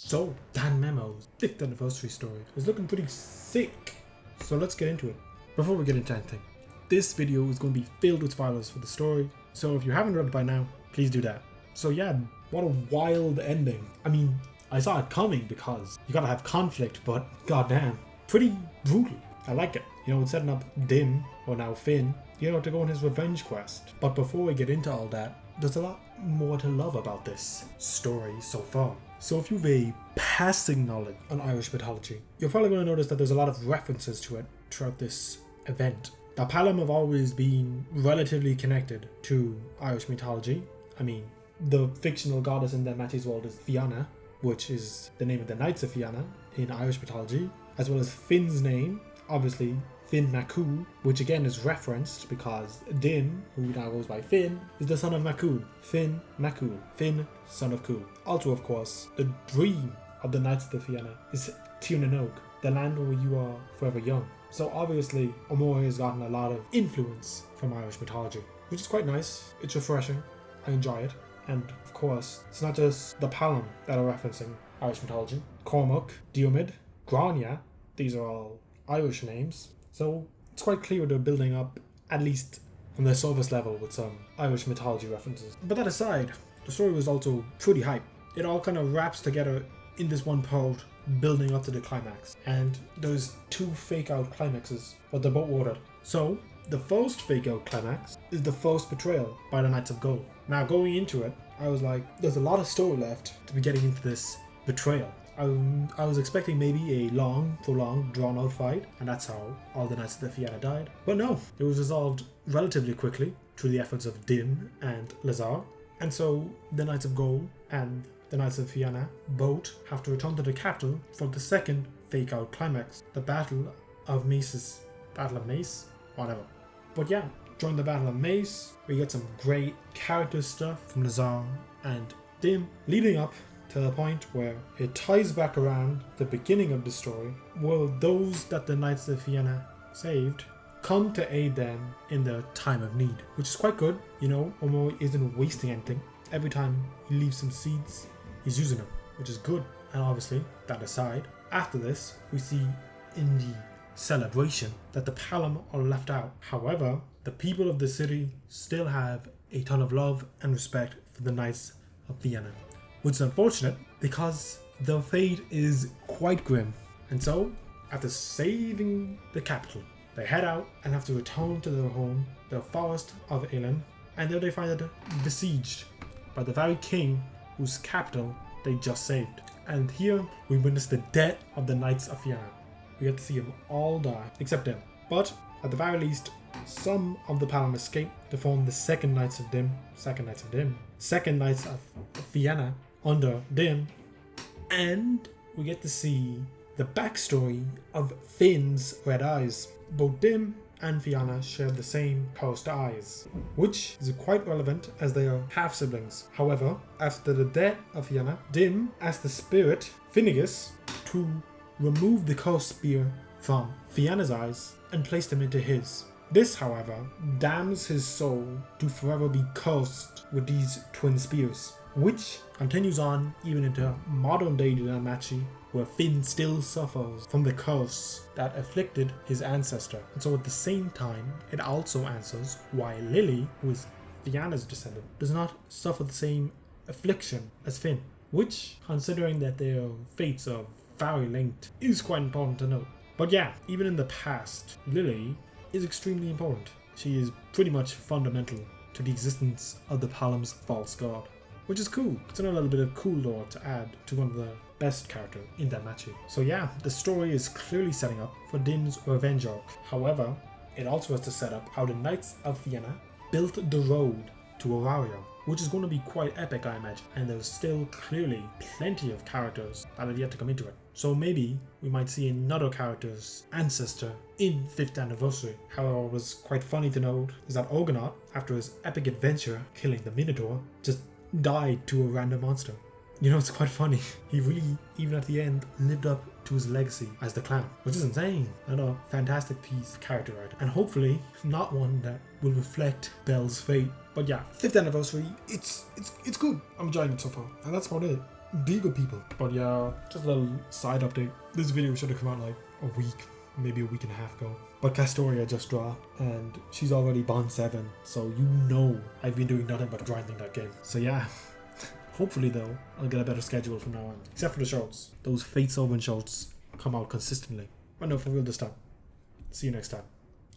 So, Danmemo's 5th anniversary story is looking pretty sick. So let's get into it. Before we get into anything, this video is going to be filled with spoilers for the story, so if you haven't read it by now, please do that. So yeah, what a wild ending. I mean, I saw it coming because you gotta have conflict, but goddamn, pretty brutal. I like it. You know, it's setting up Dim, or now Finn, you know, to go on his revenge quest. But before we get into all that, there's a lot more to love about this story so far. So if you've a passing knowledge on Irish mythology, you're probably going to notice that there's a lot of references to it throughout this event. The Palam have always been relatively connected to Irish mythology. I mean, the fictional goddess in Danmachi's world is Fianna, which is the name of the Knights of Fianna in Irish mythology, as well as Finn's name, obviously Finn Macú, which again is referenced because Dim, who now goes by Finn, is the son of Macú. Finn Macú. Finn, son of Cú. Also, of course, the dream of the Knights of the Fianna is Tír the land where you are forever young. So obviously, Omori has gotten a lot of influence from Irish mythology, which is quite nice. It's refreshing. I enjoy it. And of course, it's not just the Palam that are referencing Irish mythology. Cormac, Diarmid, Grania, these are all Irish names. So it's quite clear they're building up, at least on the surface level, with some Irish mythology references. But that aside, the story was also pretty hype. It all kind of wraps together in this one part, building up to the climax. And there's two fake out climaxes, but they're both ordered. So the first fake out climax is the first betrayal by the Knights of Gold. Now going into it, I was like, there's a lot of story left to be getting into this betrayal. I was expecting maybe a long, prolonged, drawn-out fight, and that's how all the Knights of the Fianna died. But no, it was resolved relatively quickly through the efforts of Dim and Lazar. And so the Knights of Gold and the Knights of Fianna both have to return to the capital for the second fake-out climax, the Battle of Mace, whatever. But yeah, during the Battle of Mace, we get some great character stuff from Lazar and Dim, leading up to the point where it ties back around the beginning of the story, where those that the Knights of Fianna saved come to aid them in their time of need, which is quite good. You know, Omori isn't wasting anything. Every time he leaves some seeds, he's using them, which is good. And obviously, that aside, after this, we see in the celebration that the Palam are left out. However, the people of the city still have a ton of love and respect for the Knights of Fianna, which is unfortunate because their fate is quite grim. And so, after saving the capital, they head out and have to return to their home, the forest of Aelin, and there they find it besieged by the very king whose capital they just saved. And here we witness the death of the Knights of Fianna. We get to see them all die, except Dim. But at the very least, some of the Palam escape to form the second Knights of Fianna under Dim, and we get to see the backstory of Finn's red eyes. Both Dim and Fianna share the same cursed eyes, which is quite relevant as they are half-siblings. However, after the death of Fianna, Dim asked the spirit, Finnegas, to remove the cursed spear from Fianna's eyes and place them into his. This, however, damns his soul to forever be cursed with these twin spears, which continues on even into modern day danmachi, where Finn still suffers from the curse that afflicted his ancestor. And so at the same time, it also answers why Lily, who is Fianna's descendant, does not suffer the same affliction as Finn, which, considering that their fates are very linked, is quite important to note. But yeah, even in the past, Lily is extremely important. She is pretty much fundamental to the existence of the Palam's false god, which is cool. It's another little bit of cool lore to add to one of the best characters in Danmachi. So yeah, the story is clearly setting up for Dim's revenge arc. However, it also has to set up how the Knights of Fianna built the road to Auraria, which is going to be quite epic, I imagine. And there's still clearly plenty of characters that have yet to come into it. So maybe we might see another character's ancestor in 5th anniversary. However, what was quite funny to note is that Argonaut, after his epic adventure killing the Minotaur, just died to a random monster. You know, it's quite funny. He really, even at the end, lived up to his legacy as the clown, which is insane. Another fantastic piece of character writing, and hopefully not one that will reflect Belle's fate. But yeah, 5th anniversary, it's good. I'm enjoying it so far, and that's about it. Be good people. But yeah, just a little side update. This video should have come out like a week, maybe a week and a half ago. But Castoria just dropped and she's already Bond 7. So you know I've been doing nothing but grinding that game. So yeah, hopefully though, I'll get a better schedule from now on. Except for the shorts. Those Fates Open shorts come out consistently. But no, for real this time. See you next time.